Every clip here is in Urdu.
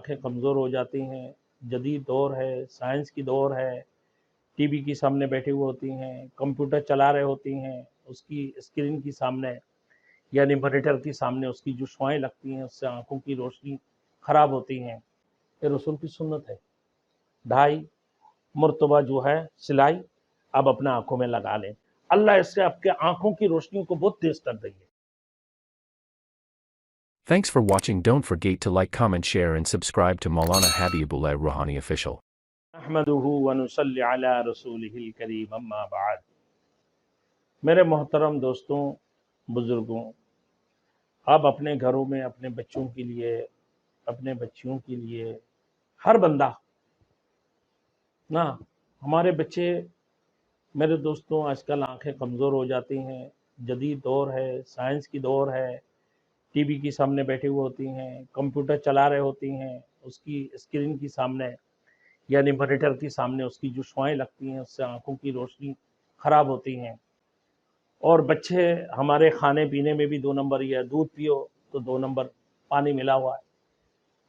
آنکھیں کمزور ہو جاتی ہیں. جدید دور ہے، سائنس کی دور ہے، ٹی وی کے سامنے بیٹھی ہوئی ہوتی ہیں، کمپیوٹر چلا رہے ہوتی ہیں، اس کی اسکرین کے سامنے یعنی مانیٹر کے سامنے اس کی جو شعاعیں لگتی ہیں اس سے آنکھوں کی روشنی خراب ہوتی ہیں. یہ رسول کی سنت ہے. 2.5 مرتبہ جو ہے سلائی اب اپنے آنکھوں میں لگا لیں. اللہ اس سے آپ کے آنکھوں کی روشنی کو بہت تیز کر دیں گے. Thanks for watching. Don't forget to like, comment, share and subscribe to Maulana Habibullah Rouhani Official. نحمدہ ونصلی علی رسولہ الکریم اما بعد. میرے محترم دوستوں، بزرگوں، آپ اپنے گھروں میں اپنے بچوں کے لیے، اپنے بچیوں کے لیے، ہر بندہ نا، ہمارے بچے، میرے دوستوں، آج کل آنکھیں کمزور ہو جاتی ہیں. جدید دور ہے، سائنس کی دور ہے، ٹی وی کے سامنے بیٹھی ہوئی ہوتی ہیں، کمپیوٹر چلا رہے ہوتی ہیں، اس کی اسکرین کے سامنے یعنی مانیٹر کے سامنے اس کی جو شعاعیں لگتی ہیں اس سے آنکھوں کی روشنی خراب ہوتی ہیں. اور بچے ہمارے کھانے پینے میں بھی 2 نمبر ہی ہے. دودھ پیو تو 2 نمبر پانی ملا ہوا ہے،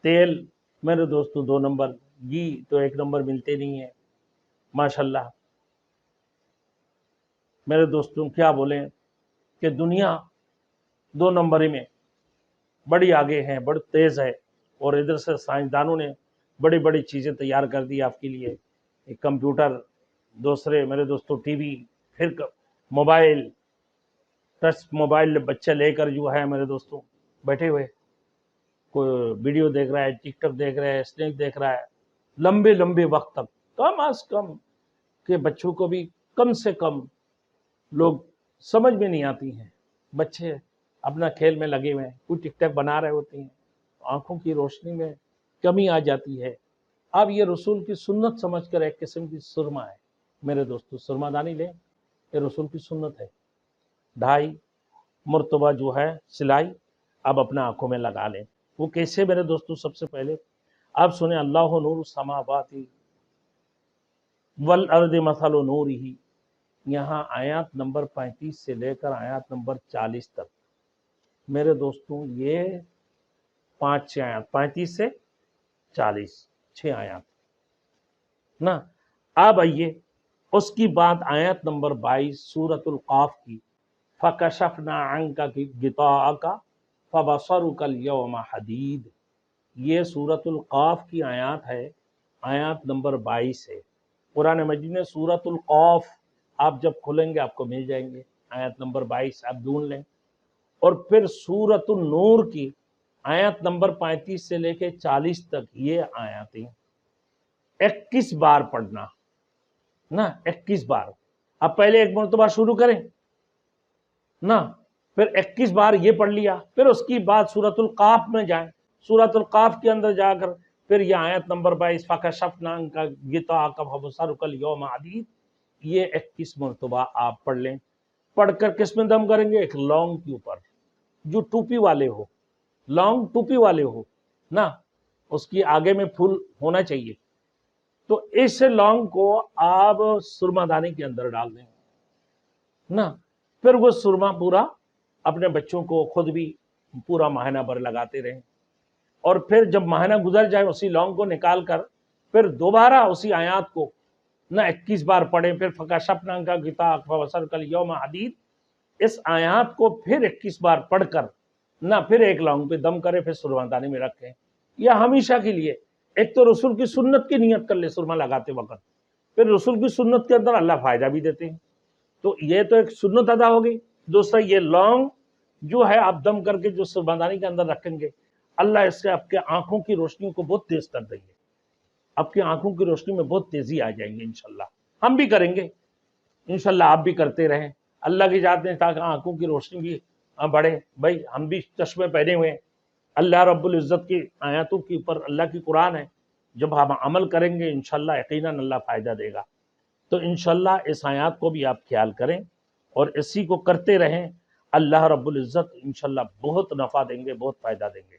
تیل میرے دوستوں 2 نمبر، گھی تو 1 نمبر ملتے نہیں ہیں. ماشاءاللہ میرے دوستوں، کیا بولیں کہ دنیا 2 نمبری میں بڑی آگے ہیں، بڑی تیز ہے. اور ادھر سے سائنسدانوں نے بڑی بڑی چیزیں تیار کر دی آپ کے لیے. ایک کمپیوٹر، دوسرے میرے دوستوں ٹی وی، پھر موبائل، ٹچ موبائل بچے لے کر جو ہے میرے دوستوں بیٹھے ہوئے، کوئی ویڈیو دیکھ رہا ہے، ٹک ٹاک دیکھ رہا ہے، اسنیک دیکھ رہا ہے لمبے لمبے وقت تک. کم از کم کہ بچوں کو بھی کم سے کم لوگ سمجھ میں نہیں آتی ہیں. بچے اپنا کھیل میں لگے ہوئے ہیں، کوئی ٹک ٹاک بنا رہے ہوتے ہیں، آنکھوں کی روشنی میں کمی آ جاتی ہے. اب یہ رسول کی سنت سمجھ کر ایک قسم کی سرما ہے میرے دوستو، سرما دانی لیں، یہ رسول کی سنت ہے. 2.5 مرتبہ جو ہے سلائی اب اپنے آنکھوں میں لگا لیں. وہ کیسے میرے دوستو؟ سب سے پہلے آپ سنیں، اللہ نور السماوات والارض مثل نورہ. یہاں آیات نمبر 35 سے لے کر آیات نمبر 40 تک میرے دوستوں یہ 5-6 آیات، 35 سے 40، 6 آیات نا. اب آئیے اس کی بات آیت نمبر 22 سورۃ القاف کی، فَكَشَفْنَا عَنْكَ غِطَاءَكَ فَبَصَرُكَ الْيَوْمَ حَدِيدٌ. یہ سورۃ القاف کی آیات ہے، آیات نمبر 22 ہے. قرآن مجید نے سورۃ القاف آپ جب کھولیں گے آپ کو مل جائیں گے، آیت نمبر 22 آپ ڈھونڈ لیں. اور پھر سورۃ النور کی آیت نمبر 35 سے لے کے 40 تک یہ آیاتیں 21 بار پڑھنا نا، 21 بار. اب پہلے 1 مرتبہ شروع کریں نا، پھر 21 بار یہ پڑھ لیا، پھر اس کی بعد سورۃ القاف میں جائیں، سورۃ القاف کے اندر جا کر پھر یہ آیت نمبر 22 فَكَشَفْنَا عَنْكَ غِطَاءَكَ فَبَصَرُكَ الْيَوْمَ حَدِيدٌ، یہ 21 مرتبہ آپ پڑھ لیں. پڑھ کر کس میں دم کریں گے؟ ایک لونگ کے اوپر، جو ٹوپی والے ہو، لونگ ٹوپی والے ہو نا، اس کی آگے میں پھول ہونا چاہیے. تو اس لونگ کو آپ سرما دانی کے اندر ڈال دیں نا. پھر وہ سرما پورا اپنے بچوں کو، خود بھی پورا مہینہ بھر لگاتے رہیں. اور پھر جب مہینہ گزر جائے اسی لونگ کو نکال کر پھر دوبارہ اسی آیات کو نہ 21 بار پڑھیں. پھر فَكَشَفْنَا عَنْكَ غِطَاءَكَ فَبَصَرُكَ الْيَوْمَ حَدِيدٌ، اس آیات کو پھر 21 بار پڑھ کر نہ پھر ایک لونگ پہ دم کرے، پھر سرما دانی میں رکھیں. یا ہمیشہ کے لیے ایک تو رسول کی سنت کی نیت کر لے سرما لگاتے وقت، پھر رسول کی سنت کے اندر اللہ فائدہ بھی دیتے ہیں. تو یہ تو ایک سنت ادا ہوگی. دوسرا یہ لونگ جو ہے آپ دم کر کے جو سرما دانی کے اندر رکھیں گے، اللہ اس سے آپ کے آنکھوں کی روشنی کو بہت تیز کر دیں گے. آپ کی آنکھوں کی روشنی میں بہت تیزی آ جائیں گے انشاءاللہ. ہم بھی کریں گے انشاءاللہ، آپ بھی کرتے رہیں اللہ کی ذات نے، تاکہ آنکھوں کی روشنی بھی بڑھے. بھائی ہم بھی چشمے پہنے ہوئے ہیں، اللہ رب العزت کی آیاتوں کے اوپر، اللہ کی قرآن ہے، جب ہم عمل کریں گے انشاءاللہ یقیناً اللہ فائدہ دے گا. تو انشاءاللہ اس آیات کو بھی آپ خیال کریں اور اسی کو کرتے رہیں. اللہ رب العزت انشاءاللہ بہت نفع دیں گے، بہت فائدہ دیں گے.